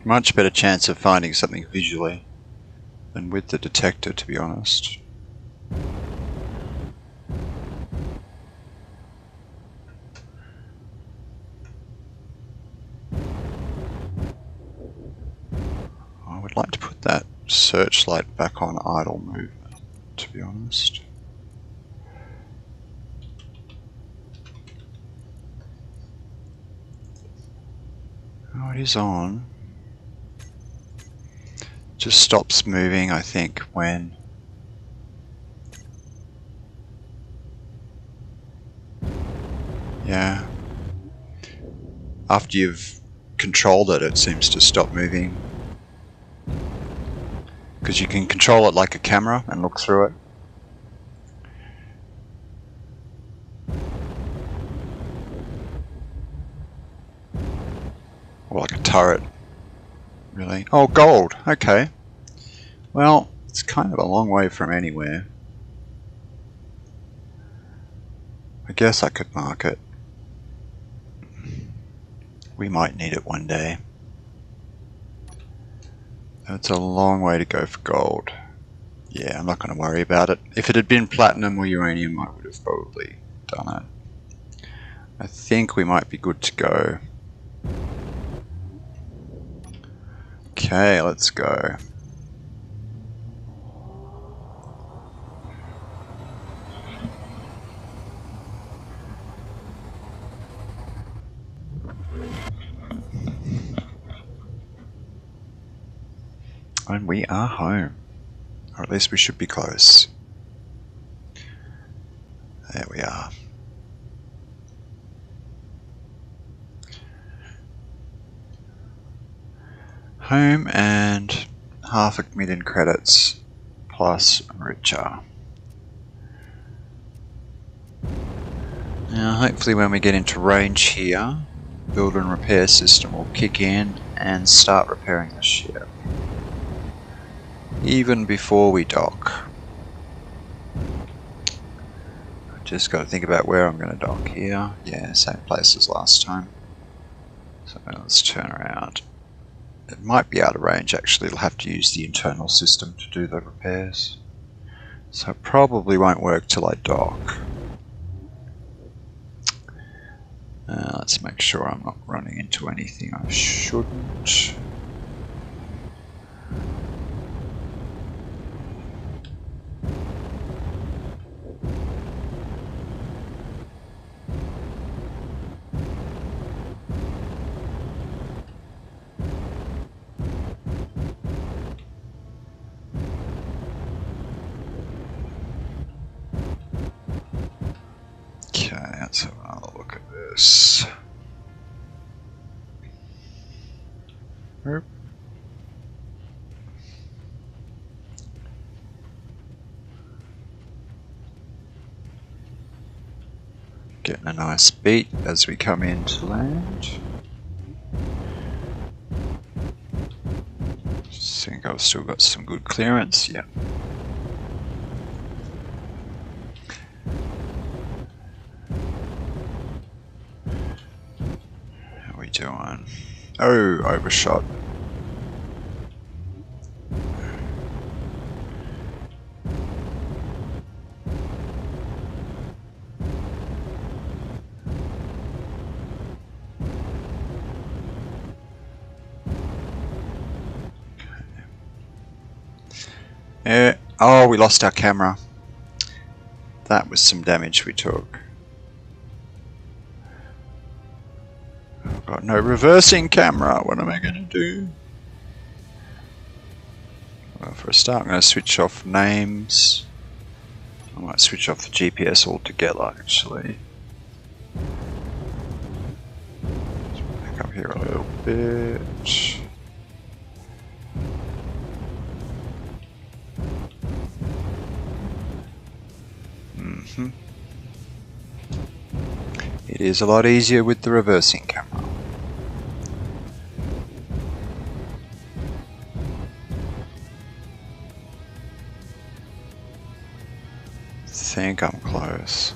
Much better chance of finding something visually than with the detector, to be honest. I would like to put that searchlight back on idle movement, to be honest. Oh, it is on. Just stops moving, I think, when yeah. After you've controlled it, it seems to stop moving. Because you can control it like a camera and look through it. Or like a turret, really. Oh, gold! Okay. Well, it's kind of a long way from anywhere. I guess I could mark it. We might need it one day. It's a long way to go for gold. Yeah, I'm not going to worry about it. If it had been platinum or uranium, I would have probably done it. I think we might be good to go. Okay, let's go. And we are home. Or at least we should be close. There we are. Home and 500,000 credits plus richer. Now hopefully when we get into range here, build and repair system will kick in and start repairing the ship. Even before we dock. Just got to think about where I'm going to dock here. Yeah, same place as last time. So let's turn around. It might be out of range actually, it'll have to use the internal system to do the repairs. So it probably won't work till I dock. Let's make sure I'm not running into anything I shouldn't. Okay, let's have another look at this. Oop. Getting a nice beat as we come into land. I think I've still got some good clearance, yeah. How are we doing? Oh, overshot. Oh, we lost our camera. That was some damage we took. I've got no reversing camera. What am I going to do? Well, for a start, I'm going to switch off names. I might switch off the GPS altogether, actually. Back up here a little bit. It is a lot easier with the reversing camera. I think I'm close.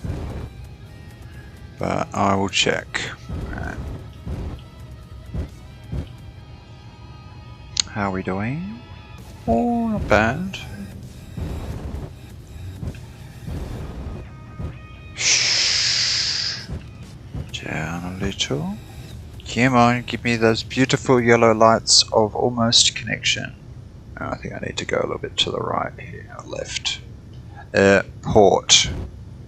but I will check. Right. How are we doing? Oh, not bad. Shh. Down a little. Come on, give me those beautiful yellow lights of almost connection. Oh, I think I need to go a little bit to the right here, or left. Port.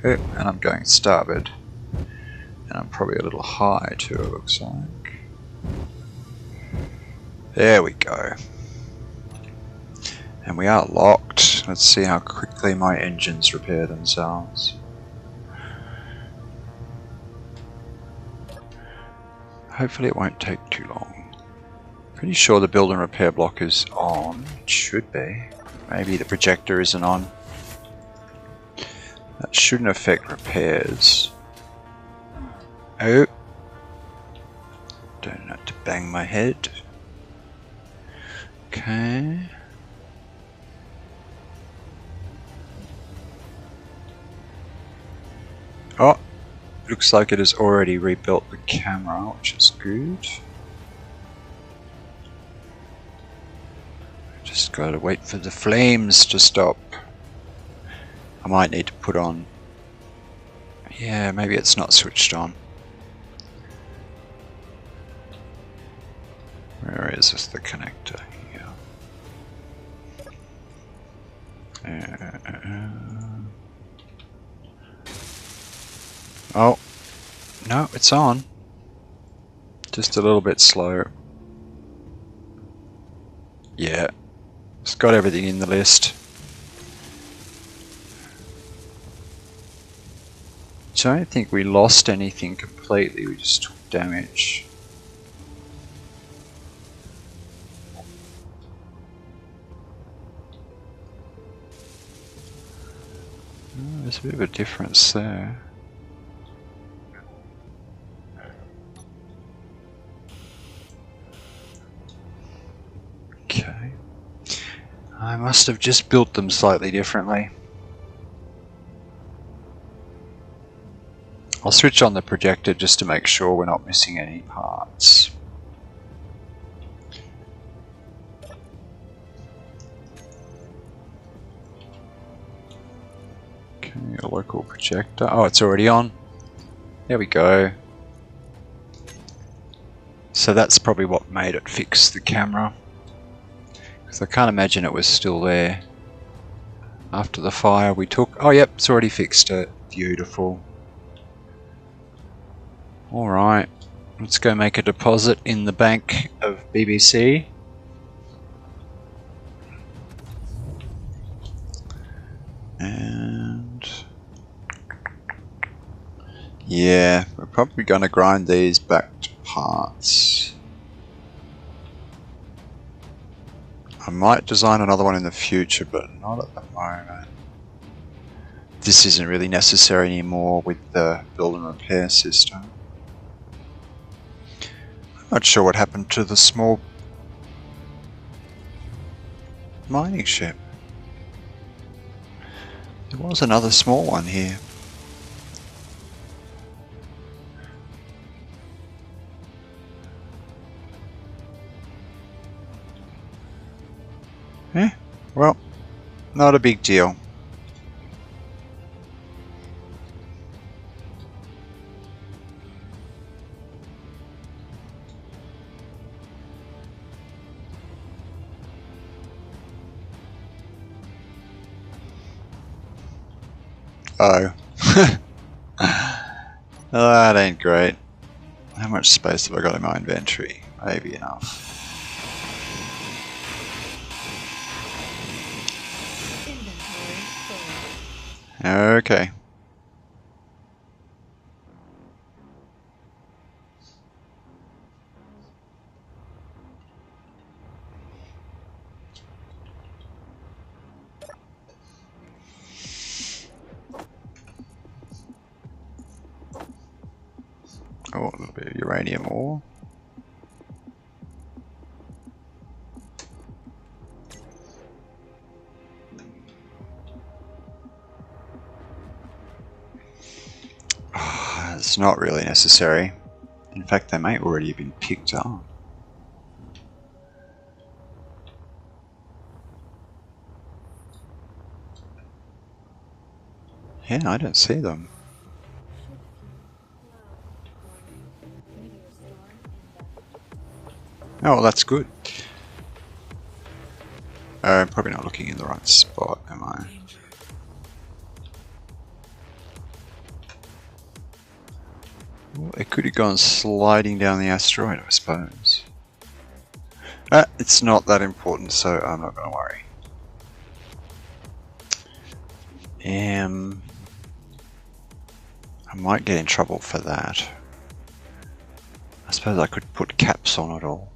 Oh, and I'm going starboard. And I'm probably a little high too, it looks like. There we go. And we are locked. Let's see how quickly my engines repair themselves. Hopefully it won't take too long. Pretty sure the build and repair block is on. It should be. Maybe the projector isn't on. That shouldn't affect repairs. Oh. Don't have to bang my head. Okay. Oh, looks like it has already rebuilt the camera, which is good. Just gotta wait for the flames to stop. I might need to put on... Yeah, maybe it's not switched on. Where is this, the connector? Here. Oh, no, it's on. Just a little bit slow. Yeah, it's got everything in the list. So I don't think we lost anything completely, we just took damage. Oh, there's a bit of a difference there. Okay. I must have just built them slightly differently. I'll switch on the projector just to make sure we're not missing any parts. Okay, a local projector. Oh, it's already on. There we go. So that's probably what made it fix the camera. Because I can't imagine it was still there after the fire we took. Oh, yep, it's already fixed it. Beautiful. Alright, let's go make a deposit in the bank of BBC. And yeah, we're probably going to grind these back to parts. I might design another one in the future, but not at the moment. This isn't really necessary anymore with the build and repair system. Not sure what happened to the small mining ship. There was another small one here. Well, not a big deal. Oh. That ain't great. How much space have I got in my inventory? Maybe enough. Inventory full. Okay. Oh, a little bit of uranium ore. It's not really necessary. In fact, they may already have been picked up. Yeah, I don't see them. Oh, well, that's good. I'm probably not looking in the right spot, am I? Well, it could have gone sliding down the asteroid, I suppose. It's not that important, so I'm not going to worry. I might get in trouble for that. I suppose I could put caps on it all.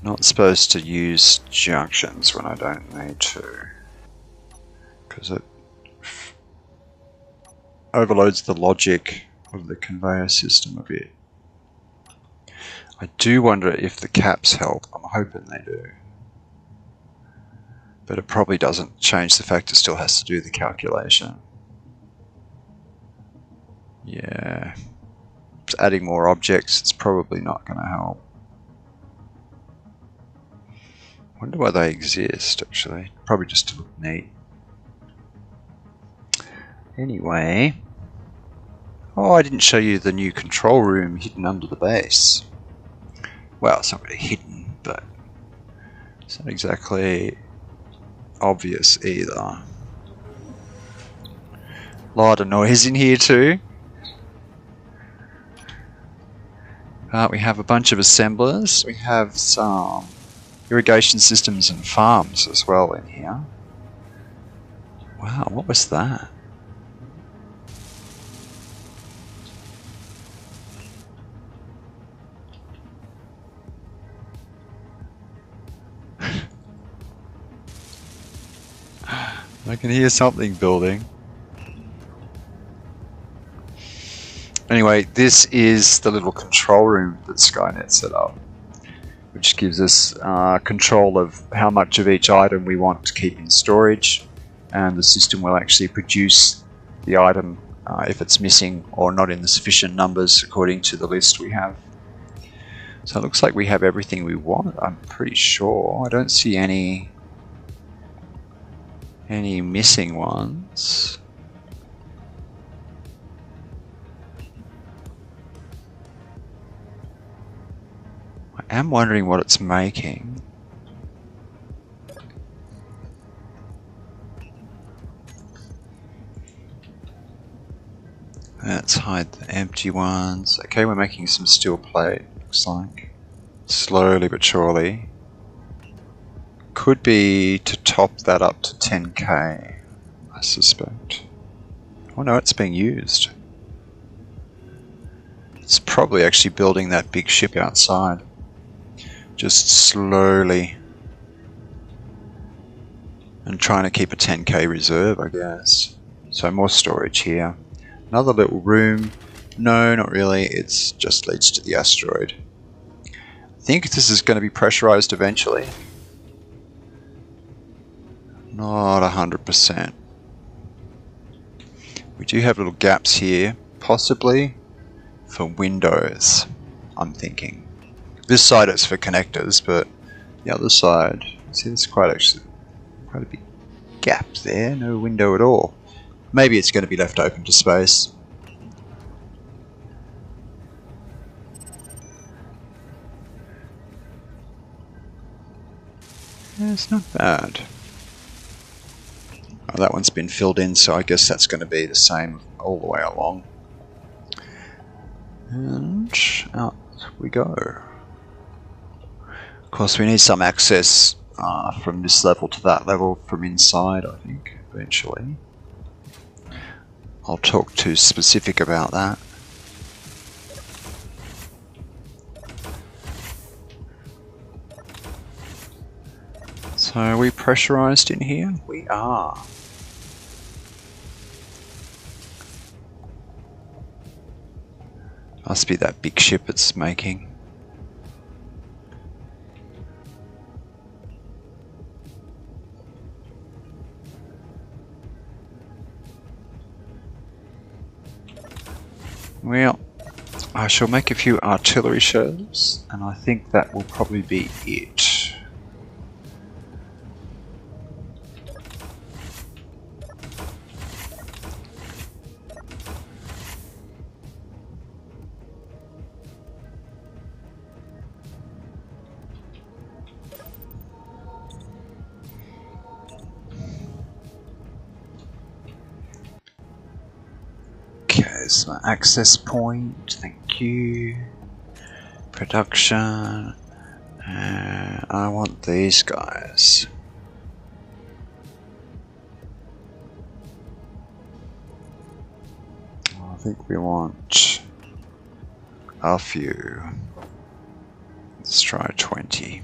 Not supposed to use junctions when I don't need to, because it overloads the logic of the conveyor system a bit. I do wonder if the caps help. I'm hoping they do. But it probably doesn't change the fact it still has to do the calculation. Yeah. Just adding more objects, it's probably not going to help. I wonder why they exist, actually. Probably just to look neat. Anyway. Oh, I didn't show you the new control room hidden under the base. Well, it's not really hidden, but it's not exactly obvious either. A lot of noise in here too. We have a bunch of assemblers. We have some irrigation systems and farms as well in here. Wow, what was that? I can hear something building. Anyway, this is the little control room that Skynet set up, which gives us control of how much of each item we want to keep in storage, and the system will actually produce the item if it's missing or not in the sufficient numbers according to the list we have. So it looks like we have everything we want, I'm pretty sure. I don't see any missing ones. I am wondering what it's making. Let's hide the empty ones. Okay, we're making some steel plate, looks like. Slowly but surely. Could be to top that up to 10k, I suspect. Oh no, it's being used. It's probably actually building that big ship outside. Just slowly. And trying to keep a 10k reserve, I guess. So more storage here. Another little room. No, not really. It just leads to the asteroid. I think this is going to be pressurized eventually. Not 100%. We do have little gaps here, possibly for windows, I'm thinking. This side is for connectors, but the other side, see, there's quite a big gap there, no window at all. Maybe it's going to be left open to space. Yeah, it's not bad. Oh, that one's been filled in, so I guess that's going to be the same all the way along. And out we go. Of course, we need some access from this level to that level from inside, I think, eventually. I'll talk to specific about that. So are we pressurized in here? We are. Must be that big ship it's making. Well, I shall make a few artillery shells, and I think that will probably be it. Okay, so my access point, thank you. Production. I want these guys. I think we want a few. Let's try 20.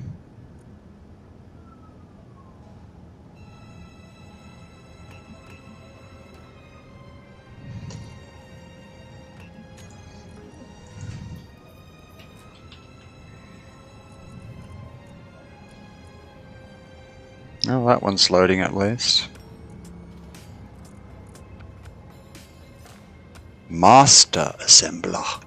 Oh, that one's loading at least. Master Assembler.